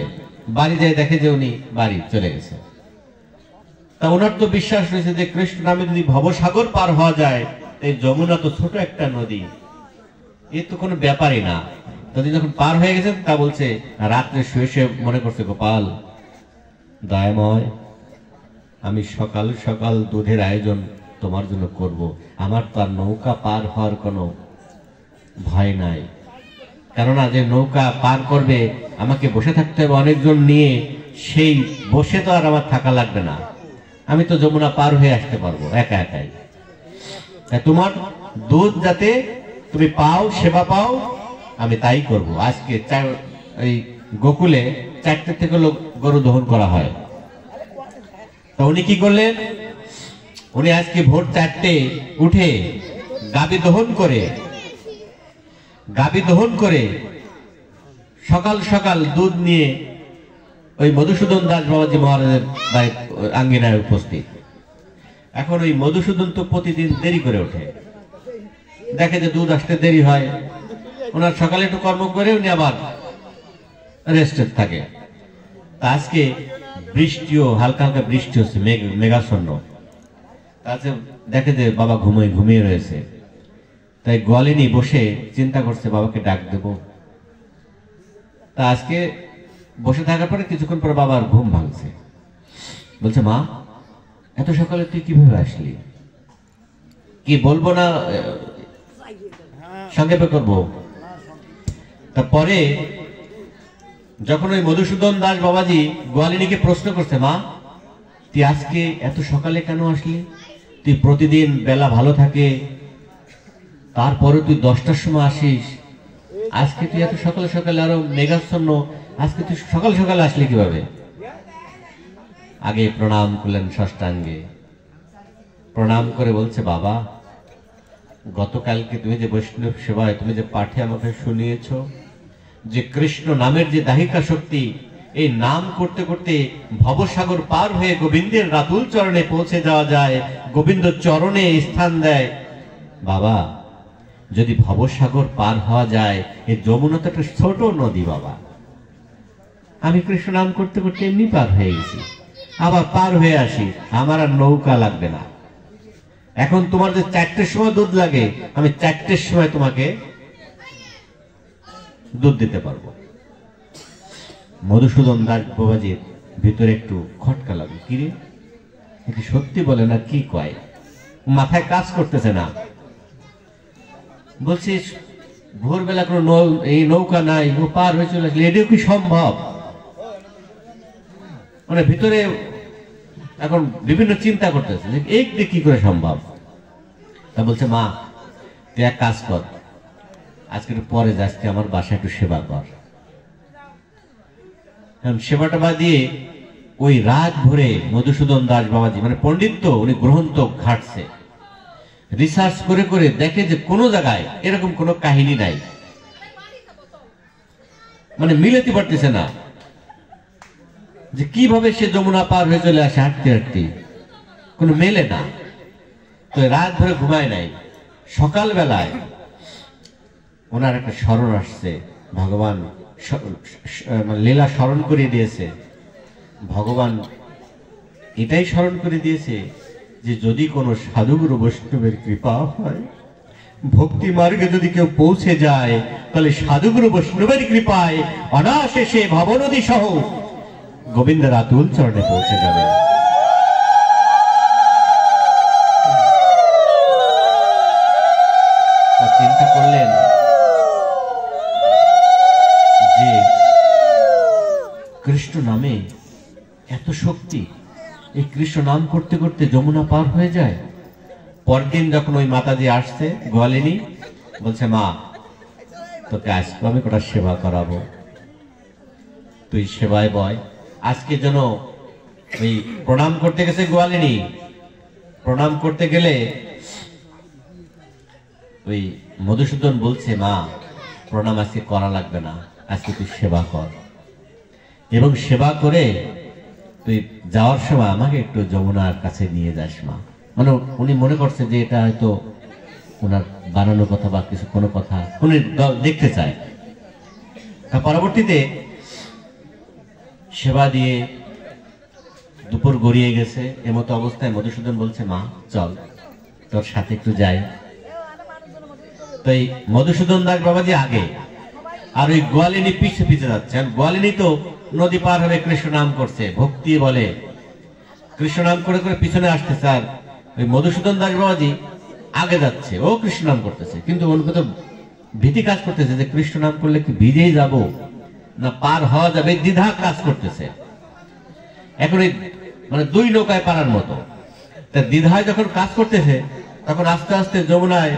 বাড়ি যায় দেখে যে উনি বাড়ি চলে গেছে। তা ওনার তো বিশ্বাস রয়েছে যে কৃষ্ণ নামে যদি ভবসাগর পার হওয়া যায়, এই যমুনা তো ছোট একটা নদী, এ তো কোনো ব্যাপারই না। নদী যখন পার হয়ে গেছে তা বলছে, রাত্রে শুয়ে শুয়ে মনে করছে, গোপাল দয়াময়, আমি সকাল সকাল দুধের আয়োজন তোমার জন্য করব, আমার তো আর নৌকা পার হওয়ার কোনো ভয় নাই, কেননা যে নৌকা পার করবে আমাকে বসে থাকতে হবে অনেকজন নিয়ে, সেই বসে তো আর আমার থাকা লাগবে না, আমি তো যমুনা পার হয়ে আসতে পারবো একা একাই। তোমার দুধ যাতে তুমি পাও, সেবা পাও, আমি তাই করব। আজকে এই গোকুলে 4টে থেকে গরু দহন করা হয়। তো উনি কি করলেন, উনি আজকে ভোর 4টে উঠে গাবি দহন করে সকাল সকাল দুধ নিয়ে ওই মধুসূদন দাস বাবাজি মহারাজের আঙ্গিনায় উপস্থিত। এখন ওই মধুসূদন তো প্রতিদিন দেরি করে ওঠে, দেখে যে দুধ আসতে দেরি হয়, ওনার সকালে একটু কর্ম করে উনি আবার রেস্টেড থাকে। আজকে বৃষ্টিও, হালকা হালকা বৃষ্টি হচ্ছে, মেঘাচ্ছন্ন। তাতে দেখে যে বাবা ঘুমিয়ে রয়েছে। তাই গোয়ালিনী বসে চিন্তা করছে বাবাকে ডাক দেব। তা আজকে বসে থাকার পরে কিছুক্ষণ পর বাবার ঘুম ভাঙছে। বলছে, মা এত সকালে তুই কিভাবে আসলি? কি বলবো না সংক্ষেপে করবো। তারপরে যখন ওই মধুসূদন দাস বাবাজি গোয়ালিনীকে প্রশ্ন করছে, মা তুই আজকে এত সকালে কেন আসলি? তুই প্রতিদিন বেলা ভালো থাকে, তারপরে তুই 10টার সময় আসিস, আজকে তুই এত সকালে সকালে আরো মেঘাচ্ছন্ন, আজকে তুই সকাল সকালে আসলি কিভাবে? আগে প্রণাম করলেন ষষ্ঠাঙ্গে, প্রণাম করে বলছে, বাবা গতকালকে তুমি যে বৈষ্ণব সেবায় তুমি যে পাঠে আমাকে শুনিয়েছ যে কৃষ্ণ নামের যে দাহিকা শক্তি, এই নাম করতে করতে ভবসাগর পার হয়ে গোবিন্দের রাতুল চরণে পৌঁছে যাওয়া যায়, গোবিন্দ চরণে স্থান দেয়। বাবা যদি ভবসাগর পার হওয়া যায়, এই যমুনা তো একটা ছোট নদী বাবা, আমি কৃষ্ণ নাম করতে করতে এমনি পার হয়ে গেছি, আবার পার হয়ে আসি, আমার আর নৌকা লাগবে না। এখন তোমার যে 4টের সময় দুধ লাগে, আমি 4টের সময় তোমাকে দুধ দিতে পারবো। মধুসূদন দাস বাবাজির ভিতরে একটু খটকা লাগলো, কি রে কি সত্যি বলে না কি কয়, মাথায় কাজ করতেছে না। বলছিস ভোরবেলা কোনো এই নৌকা নাই, ও পার হয়ে চলে আসলে, এটাও কি সম্ভব? মানে ভিতরে এখন বিভিন্ন চিন্তা করতেছে যে এই কি করে সম্ভব। তা বলছে, মা তুই এক কাজ কর, আজকে একটু পরে যাস, আমার বাসায় একটু সেবা কর। সেবাটা বা দিয়ে ওই রাত ভরে মধুসূদন দাস বাবাজি মানে পণ্ডিত তো, উনি গ্রন্থ ঘাটছে, রিসার্চ করে করে দেখে যে কোনো জায়গায় এরকম কোনো কাহিনী নাই, মানে মিলাতে পারতেছে না যে কিভাবে সে যমুনা পার হয়ে চলে আসে হাঁটতে হাঁটতে, কোনো মেলে না। তো রাত ধরে ঘুমায় নাই। সকাল বেলায় ওনার একটা স্মরণ আসছে, ভগবান লীলা স্মরণ করে দিয়েছে, ভগবান এটাই স্মরণ করে দিয়েছে যে যদি কোনো সাধুগুরু বৈষ্ণবের কৃপা হয়, ভক্তি মার্গে যদি কেউ পৌঁছে যায়, তাহলে সাধুগুরু বৈষ্ণবের কৃপায় অনায়াসে সে ভবনদী সহ গোবিন্দের আতুল চরণে পৌঁছে যাবে। কৃষ্ণ নামে এত শক্তি, এই কৃষ্ণ নাম করতে করতে যমুনা পার হয়ে যায়। পরদিন যখন ওই মাতাজি আসছে গোয়ালিনী, বলছে মা তোকে আজকে আমি কটা সেবা করাবো, তুই সেবায় বয়। আজকে যেন ওই প্রণাম করতে গেছে গোয়ালিনী, প্রণাম করতে গেলে ওই মধুসূদন বলছে মা প্রণাম আজকে করা লাগবে না, আজকে তুই সেবা কর, এবং সেবা করে তুই যাওয়ার সময় আমাকে একটু যমুনার কাছে নিয়ে যাস মা। মানে উনি মনে করছে যে এটা হয়তো ওনার বানানো কথা বা কিছু কোনো কথা উনি দেখতে চায়। পরবর্তীতে সেবা দিয়ে দুপুর গড়িয়ে গেছে, এমতো অবস্থায় মধুসূদন বলছে মা চল তোর সাথে একটু যাই। তো এই মধুসূদন দাস বাবাজি আগে, আর ওই গোয়ালিনী পিছে পিছে যাচ্ছে। গোয়ালিনী তো নদী পার হবে কৃষ্ণ নাম করছে, ভক্তি বলে কৃষ্ণ নাম করে করে পিছনে আসতেছে, আর ওই মধুসূদন দাস বাবাজি আগে যাচ্ছে, ও কৃষ্ণ নাম করতেছে, কিন্তু ওনাকে তো ভীতি কাজ করতেছে যে কৃষ্ণ নাম করলে কি ভিজেই যাব না পার হওয়া যাবে, দ্বিধা কাজ করতেছে। এখন এই মানে দুই নৌকায় পারার মতো, তা দ্বিধায় যখন কাজ করতেছে তখন আস্তে আস্তে যমুনায়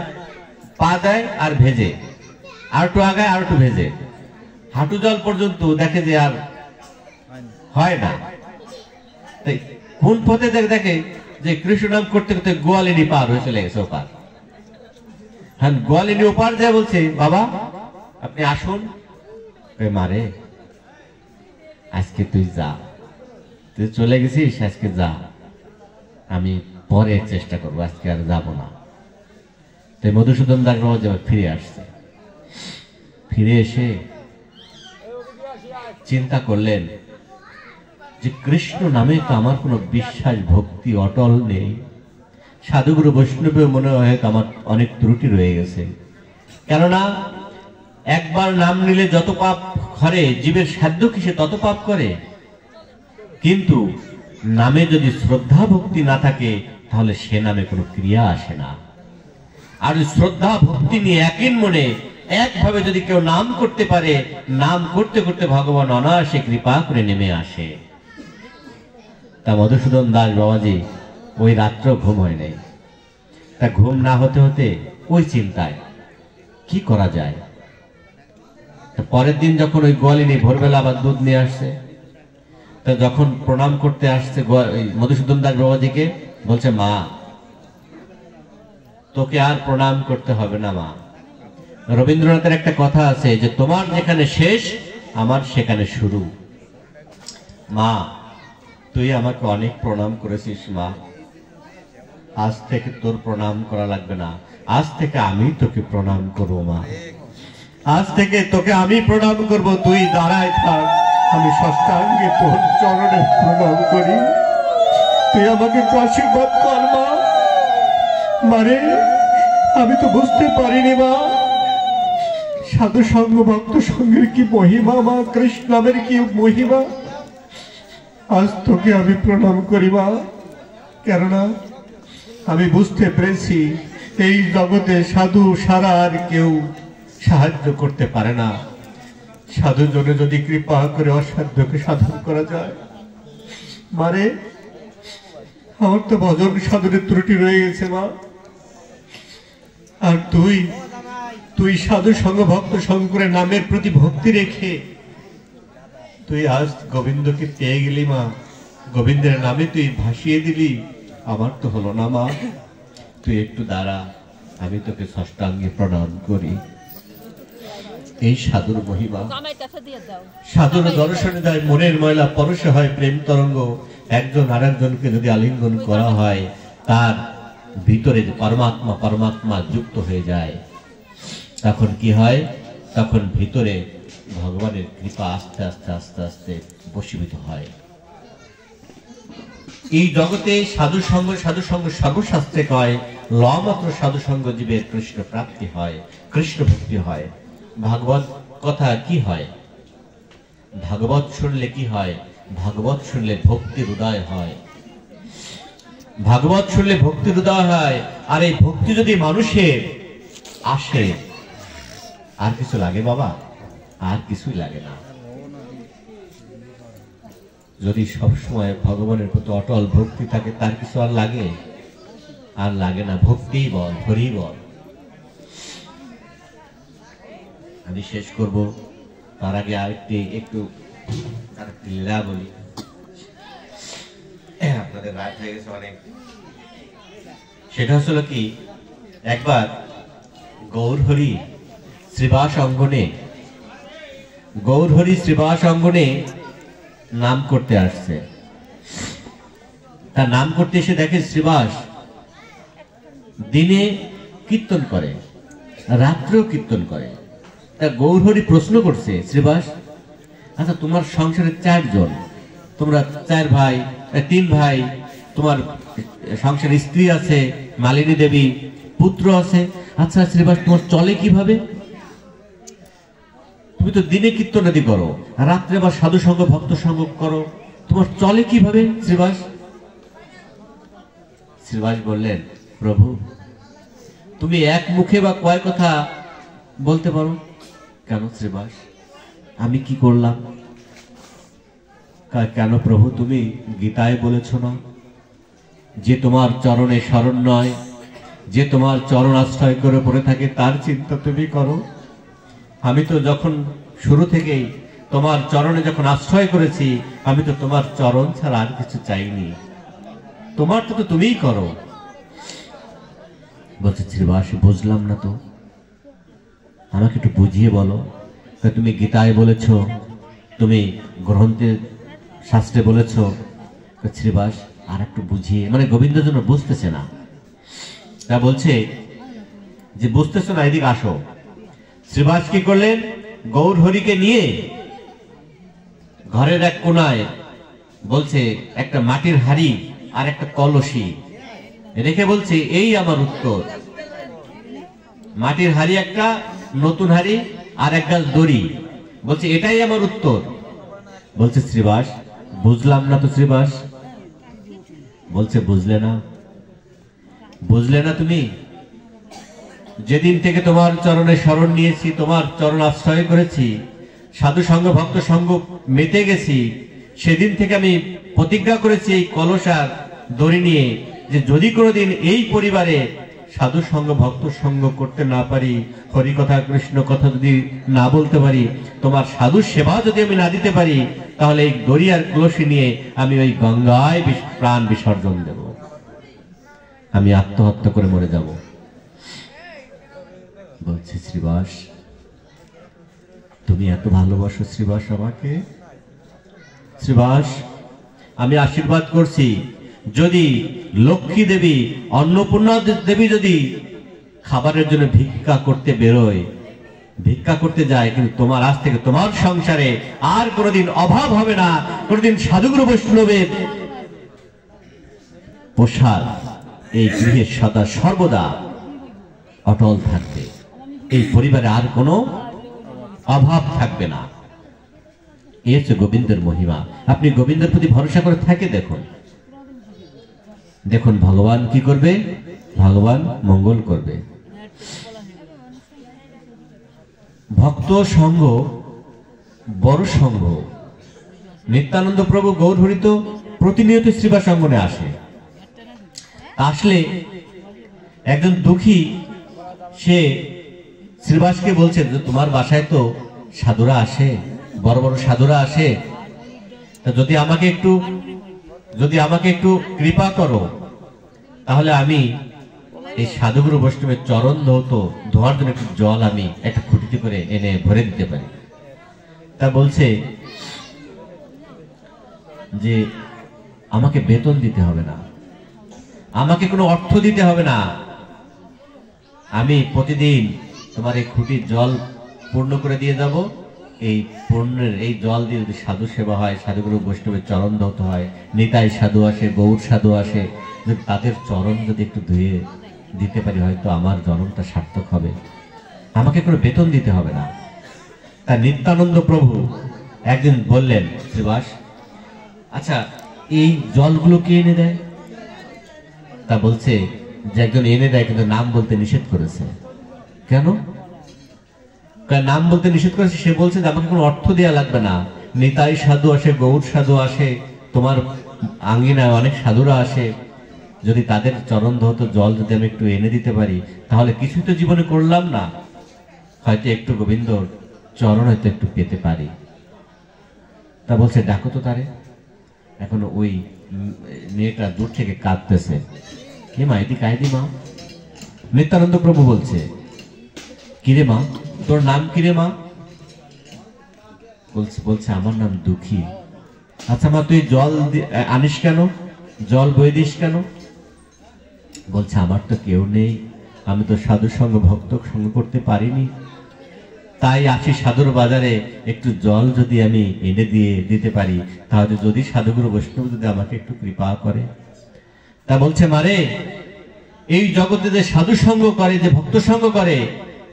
পা দেয় আর ভেজে, আর একটু আগায় আর একটু ভেজে, হাঁটু জল পর্যন্ত দেখে যে আর হয় না। তাই কোন পথে দেখে যে কৃষ্ণ নাম করতে করতে গোয়ালিনী পার হয়ে চলে গেছে ওপার। হ্যাঁ, গোয়ালিনী ওপার যায় বলছে বাবা আপনি আসুন। মারে আজকে তুই যা, তুই চলে গেছিস, আজকে যা, আমি পরে চেষ্টা করবো, আজকে আর যাব না। তাই মধুসূদন দাস বাবা যাবে ফিরে আসছে, ফিরে এসে চিন্তা করলেন যে কৃষ্ণ নামে তো আমার কোনো বিশ্বাস ভক্তি অটল নেই, সাধুগুরু বৈষ্ণবেও মনে হয় আমার অনেক ত্রুটি রয়ে গেছে। কেননা একবার নাম নিলে যত পাপ করে, জীবের সাধ্য কিসে তত পাপ করে, কিন্তু নামে যদি শ্রদ্ধা ভক্তি না থাকে তাহলে সে নামে কোনো ক্রিয়া আসে না। আর শ্রদ্ধা ভক্তি নিয়ে একই মনে একভাবে যদি কেউ নাম করতে পারে, নাম করতে করতে ভগবান অনায়াসে কৃপা করে নেমে আসে। তা মধুসূদন দাস বাবাজি ওই রাত্র ঘুম হয় নাই। তা ঘুম না হতে হতে ওই চিন্তায় কি করা যায়। পরের দিন যখন ওই গোয়ালিনী ভোরবেলা আবার দুধ নিয়ে আসছে, তা যখন প্রণাম করতে আসছে মধুসূদন দাস বাবাজিকে, বলছে মা তোকে আর প্রণাম করতে হবে না মা, রবীন্দ্রনাথের একটা কথা আছে যে তোমার যেখানে শেষ আমার সেখানে শুরু। মা তুই আমাকে অনেক প্রণাম করেছিস মা, আজ থেকে তোর প্রণাম করা লাগবে না, আজ থেকে আমি তোকে প্রণাম করবো মা, আজ থেকে তোকে আমি প্রণাম করব, তুই দাঁড়ায় থাক, আমি ষষ্ঠাঙ্গে তোর চরণে প্রণাম করি, তুই আমাকে একটু আশীর্বাদ কর মা। মারে আমি তো বুঝতে পারিনি মা সাধু সঙ্গ ভক্ত সঙ্গের কি মহিমা মা, কৃষ্ণ নামের কি মহিমা, আজ তোকে আমি প্রণাম করি মা। কেননা আমি বুঝতে পেরেছি এই জগতে সাধু সারা আর কেউ সাহায্য করতে পারে না, সাধু জনে যদি কৃপা করে অসাধ্যকে সাধন করা যায়। মারে আমার তো ভজন সাধনের ত্রুটি রয়ে গেছে মা, আর তুই সাধু সঙ্গ ভক্ত শঙ্করের নামের প্রতি ভক্তি রেখে তুই আজ গোবিন্দকে পেয়ে গেলি মা, গোবিন্দের নামে তুই ভাসিয়ে দিলি, আমার তো হলো না মা, তুই একটু দাঁড়া, আমি তোকে ষষ্ঠাঙ্গে প্রণাম করি। এই সাধুর মহিমা, সাধুর দর্শনে যায় মনের ময়লা পরশে হয় প্রেম তরঙ্গ। একজন আর একজনকে যদি আলিঙ্গন করা হয় তার ভিতরে পরমাত্মা পরমাত্মা যুক্ত হয়ে যায়, তখন কি হয়, তখন ভিতরে ভগবানের কৃপা আস্তে আস্তে আস্তে আস্তে বশীভূত হয়। এই জগতে সাধু সঙ্গ সর্বশাস্ত্রে কয় লমাত্র সাধু সঙ্গ জীবের কৃষ্ণ প্রাপ্তি হয়, কৃষ্ণ ভক্তি হয়। ভাগবত কথা কি হয়, ভাগবত শুনলে কি হয়, ভাগবত শুনলে ভক্তির উদয় হয়, ভাগবত শুনলে ভক্তির উদয় হয়। আর এই ভক্তি যদি মানুষের আসে, আর কিছু লাগে বাবা, আর কিছুই লাগে না। যদি সবসময় ভগবানের প্রতি অটল ভক্তি থাকে, তার কিছু আর লাগে? আর লাগে না। ভক্তিই বল, হরি বল। আমি শেষ করব, তার আগে আরেকটি একটু লীলা বলি। আপনাদের রাত হয়ে গেছে অনেক। সেটা হচ্ছিল কি, একবার গৌরহরি শ্রীবাস অঙ্গনে নাম করতে আসছে। তার নাম করতে এসে দেখে শ্রীবাস দিনে কীর্তন করে, রাত্রেও কীর্তন করে। তা গৌরহরি প্রশ্ন করছে, শ্রীবাস, আচ্ছা তোমার সংসারে 4 জন, তোমরা 4 ভাই, 3 ভাই, তোমার সংসারে স্ত্রী আছে মালিনী দেবী, পুত্র আছে, আচ্ছা শ্রীবাস তোমার চলে কিভাবে? তুমি তো দিনে কীর্তনাদি করো, রাত্রে আবার সাধু সঙ্গ ভক্ত সঙ্গ করো, তোমার চলে কিভাবে শ্রীবাস? শ্রীবাস বললেন, প্রভু তুমি এক মুখে বা কয় কথা বলতে পারো? কেন শ্রীবাস, আমি কি করলাম? কেন প্রভু, তুমি গীতায় বলেছ না যে তোমার চরণে শরণ নয়, যে তোমার চরণ আশ্রয় করে পড়ে থাকে তার চিন্তা তুমি করো। আমি তো যখন শুরু থেকেই তোমার চরণে যখন আশ্রয় করেছি, আমি তো তোমার চরণ ছাড়া আর কিছু চাইনি, তোমার তো তুমিই করো। বলছে শ্রীবাস, বুঝলাম না তো, আমাকে একটু বুঝিয়ে বলো। তুমি গীতায় বলেছ, তুমি গ্রন্থে শাস্ত্রে বলেছ। শ্রীবাস আর একটু বুঝিয়ে, মানে গোবিন্দ যেন বুঝতেছে না। তা বলছে যে বুঝতেছে না, এদিকে আসো। শ্রীবাস কি করলেন, গৌরহরিকে নিয়ে ঘরের এক কোনায় বলছে একটা মাটির হাড়ি আর একটা কলসি রেখে বলছে, এই আমার উত্তর। মাটির হাড়ি একটা, নতুন হাড়ি আর এক গাছ দড়ি, বলছে এটাই আমার উত্তর। বলছে শ্রীবাস, বুঝলাম না তো শ্রীবাস। বলছে বুঝলে না তুমি? যেদিন থেকে তোমার চরণে শরণ নিয়েছি, তোমার চরণ আশ্রয় করেছি, সাধু সঙ্গ ভক্ত সঙ্গ মেতে গেছি, সেদিন থেকে আমি প্রতিজ্ঞা করেছি এই কলস আর দড়ি নিয়ে, যে যদি কোনোদিন এই পরিবারে সাধু সঙ্গ ভক্ত সঙ্গ করতে না পারি, হরি কথা কৃষ্ণ কথা যদি না বলতে পারি, তোমার সাধু সেবা যদি আমি না দিতে পারি, তাহলে এই দড়ি আর কলসি নিয়ে আমি ওই গঙ্গায় প্রাণ বিসর্জন দেব, আমি আত্মহত্যা করে মরে যাব। বলছে শ্রীবাস, তুমি এত ভালোবাসো শ্রীবাস আমাকে? শ্রীবাস, আমি আশীর্বাদ করছি, যদি লক্ষ্মী দেবী অন্নপূর্ণা দেবী যদি খাবারের জন্য ভিক্ষা করতে বেরোয়, ভিক্ষা করতে যায়, কিন্তু তোমার আজ থেকে তোমার সংসারে আর কোনোদিন অভাব হবে না, কোনোদিন সাধুগুরু বৈষ্ণবের প্রসাদ এই গৃহে সদা সর্বদা অটল থাকবে, এই পরিবারে আর কোনো অভাব থাকবে না। এই হচ্ছে গোবিন্দের মহিমা। আপনি গোবিন্দের প্রতি ভরসা করে থাকে দেখুন, দেখুন ভগবান কি করবে, ভগবান মঙ্গল করবে। ভক্ত সঙ্গ বড় সঙ্গ। নিত্যানন্দ প্রভু গৌরহরি তো প্রতিনিয়ত শ্রীবাস অঙ্গনে আসে, আসলে একজন দুঃখী সে শ্রীবাসকে বলছে, তোমার বাসায় তো সাধুরা আসে, বড় বড় সাধুরা আসে, তা যদি আমাকে একটু কৃপা করো, তাহলে আমি এই সাধুগুরু বৈষ্ণবের চরণ ধোয়ার জন্য একটু জল আমি একটা খুঁটিতে করে এনে ভরে দিতে পারি। তা বলছে যে আমাকে বেতন দিতে হবে না, আমাকে কোনো অর্থ দিতে হবে না, আমি প্রতিদিন তোমার এই খুঁটির জল পূর্ণ করে দিয়ে যাব। এই পূর্ণের এই জল দিয়ে যদি সাধু সেবা হয়, সাধুগুরু বৈষ্ণবের চরণ ধৌত হয়, নিতাই সাধু আসে, গৌর সাধু আসে, যদি তাদের চরণ যদি একটু ধুয়ে দিতে পারি, হয়তো আমার জন্মটা সার্থক হবে, আমাকে কোনো বেতন দিতে হবে না। তা নিত্যানন্দ প্রভু একদিন বললেন, শ্রীবাস, আচ্ছা এই জলগুলো কে এনে দেয়? তা বলছে যে একজন এনে দেয়, কিন্তু নাম বলতে নিষেধ করেছে। কেন? নাম বলতে নিষেধ করেছে, সে বলছে যে আমাকে কোনো অর্থ দেওয়া লাগবে না, নিতাই সাধু আসে, গৌর সাধু আসে, তোমার আঙ্গিনায় অনেক সাধুরা আসে, যদি তাদের চরণ ধৌত জল যদি আমি একটু এনে দিতে পারি, তাহলে কিছু তো জীবনে করলাম না, হয়তো একটু গোবিন্দর চরণ হয়তো একটু পেতে পারি। তা বলছে ডাকো তো তারে। এখন ওই মেয়েটা দূর থেকে কাঁদতেছে, কে মা এটি কায়দি মা? নিত্যানন্দ প্রভু বলছে, কিরে মা, তোর নাম কিরে মা? বলছে আমার নাম দুঃখী। আচ্ছা মা, তুই জল আনিস কেন, জল বয়ে দিস কেন? বলছে আমার তো কেউ নেই, আমি তো সাধু সঙ্গ ভক্ত সঙ্গ করতে পারিনি, তাই আসি সাধুর বাজারে, একটু জল যদি আমি এনে দিতে পারি, তাহলে যদি সাধুগুরু বৈষ্ণব যদি আমাকে একটু কৃপা করে। তা বলছে মারে, এই জগতে যে সাধু সঙ্গ করে, যে ভক্ত সঙ্গ করে,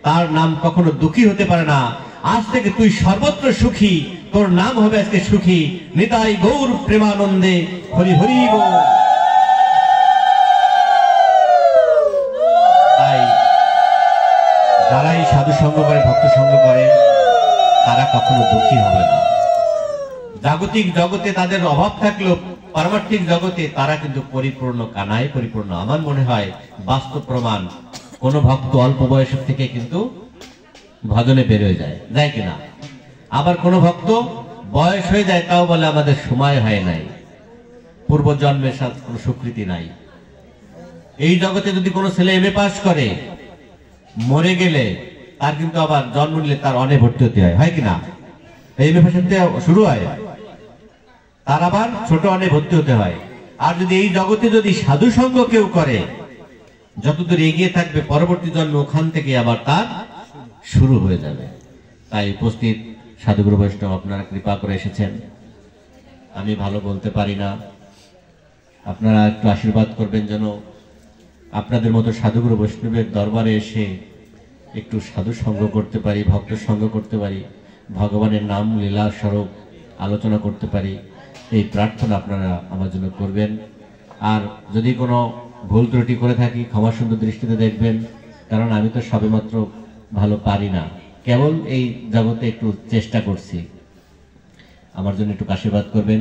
তার নাম কখনো দুঃখী হতে পারে না। আজ থেকে তুই সর্বত্র সুখী, তোর নাম হবে আজকে সুখী। নিতাই গৌর প্রেমানন্দে হরি হরি বল। তাই যারাই সাধু সঙ্গ করে, ভক্ত সঙ্গ করে, তারা কখনো দুঃখী হবে না। জাগতিক জগতে তাদের অভাব থাকলেও পারমার্থিক জগতে তারা কিন্তু পরিপূর্ণ, কানায় পরিপূর্ণ। আমার মনে হয় বাস্তব প্রমাণ, কোন ভক্ত অল্প বয়সের থেকে কিন্তু ভজনে বের হয়ে যায় কিনা? আবার কোন ভক্ত বয়স হয়ে যায়, তাও বলে আমাদের সময় হয় নাই, পূর্বজন্মের সাথে কোনো স্বীকৃতি নাই। এই জগতে যদি কোনো ছেলে এমএ পাস করে, মরে গেলে তার কিন্তু আবার জন্ম নিলে তার অনে ভর্তি হতে হয় কিনা? এমএ পাস শুরু হয়, তার আবার ছোট অনে ভর্তি হতে হয়। আর যদি এই জগতে যদি সাধু সঙ্গ কেউ করে, যতদূর এগিয়ে থাকবে, পরবর্তী জন্ম ওখান থেকে আবার তার শুরু হয়ে যাবে। তাই উপস্থিত সাধুগুরু বৈষ্ণব, আপনারা কৃপা করে এসেছেন, আমি ভালো বলতে পারি না, আপনারা একটু আশীর্বাদ করবেন যেন আপনাদের মতো সাধুগুরু বৈষ্ণবের দরবারে এসে একটু সাধু সঙ্গ করতে পারি, ভক্ত সঙ্গ করতে পারি, ভগবানের নাম লীলা স্বরূপ আলোচনা করতে পারি, এই প্রার্থনা আপনারা আমার জন্য করবেন। আর যদি কোনো ভুল ত্রুটি করে থাকি, ক্ষমা সুন্দর দৃষ্টিতে দেখবেন, কারণ আমি তো সবেমাত্র ভালো পারি না, কেবল এই জগতে একটু চেষ্টা করছি। আমার জন্য একটু আশীর্বাদ করবেন।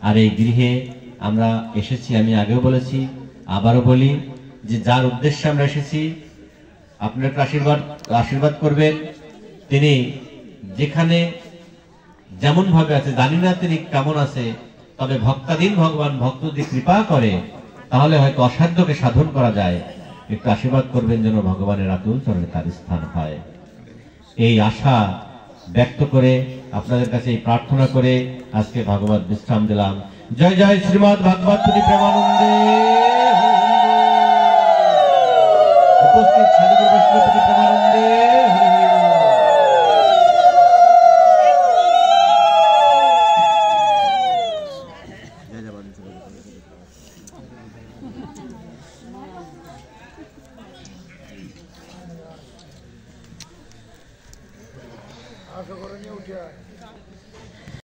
আর এই গৃহে আমরা এসেছি, আমি আগেও বলেছি, আবারও বলি, যে যার উদ্দেশ্যে আমরা এসেছি, আপনারা একটু আশীর্বাদ করবেন। তিনি যেখানে যেমন ভাবে আছে, জানি না তিনি কেমন আছে, তবে ভক্তাধীন ভগবান, ভক্ত যদি কৃপা করে তাহলে হয়তো অসাধ্যকে সাধন করা যায়। একটু আশীর্বাদ করবেন যেন ভগবানের আতুল চরণে তার স্থান হয়, এই আশা ব্যক্ত করে, আপনাদের কাছে এই প্রার্থনা করে আজকে ভাগবত বিশ্রাম দিলাম। জয় জয় শ্রীমদ ভাগবত প্রেমানন্দে। উপস্থিত সাধুগুরু বৈষ্ণব প্রেমানন্দে। আশা করে নিয়ে উঠে